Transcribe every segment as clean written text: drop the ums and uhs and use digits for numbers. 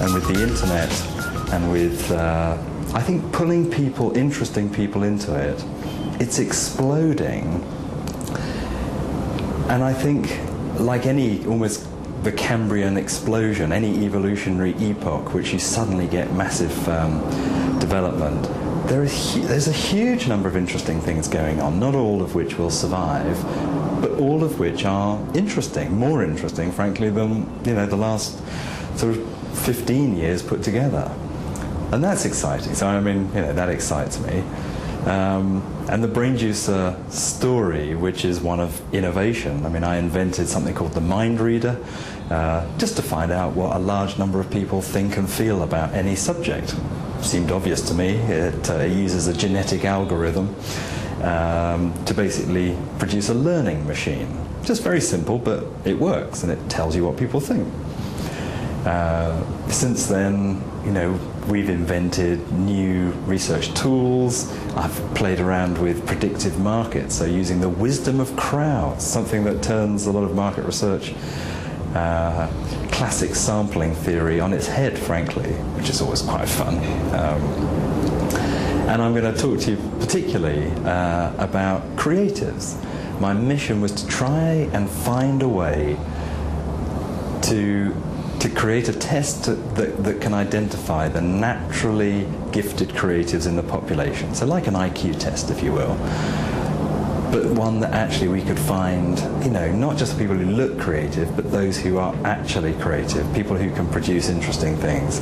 and with the internet, and with, I think, pulling people, interesting people into it, it's exploding. And I think, like any almost the Cambrian explosion, any evolutionary epoch, which you suddenly get massive development, there's a huge number of interesting things going on, not all of which will survive, but all of which are interesting, more interesting, frankly, than the last sort of 15 years put together. And that's exciting. So I mean, that excites me. And the Brain Juicer story, which is one of innovation. I mean, I invented something called the mind reader, just to find out what a large number of people think and feel about any subject. Seemed obvious to me. It uses a genetic algorithm to basically produce a learning machine. Just very simple, but it works, and it tells you what people think. Since then, we've invented new research tools. I've played around with predictive markets, so using the wisdom of crowds, something that turns a lot of market research, classic sampling theory on its head, frankly, which is always quite fun. And I'm going to talk to you particularly about creatives. My mission was to try and find a way to create a test that can identify the naturally gifted creatives in the population. So like an IQ test, if you will, but one that actually we could find, not just people who look creative, but those who are actually creative, people who can produce interesting things.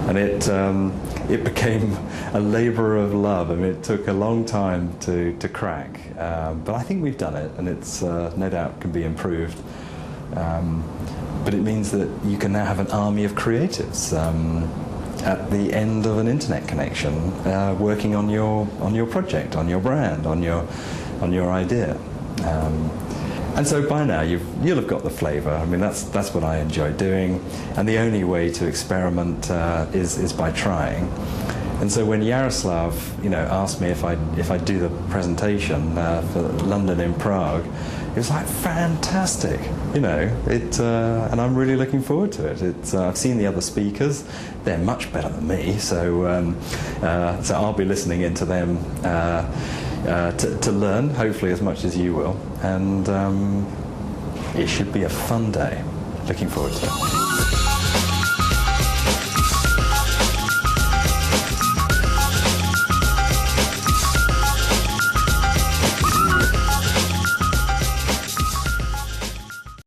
And it became a labor of love. I mean, it took a long time to crack, but I think we've done it, and it's no doubt can be improved. But it means that you can now have an army of creatives at the end of an internet connection, working on your project, on your brand, on your idea. And so by now you'll have got the flavour. I mean, that's what I enjoy doing, and the only way to experiment is by trying. And so when Yaroslav, asked me if I'd do the presentation for London in Prague, it was like fantastic, and I'm really looking forward to it. I've seen the other speakers; they're much better than me, so I'll be listening into them to learn, hopefully as much as you will, and it should be a fun day. Looking forward to it.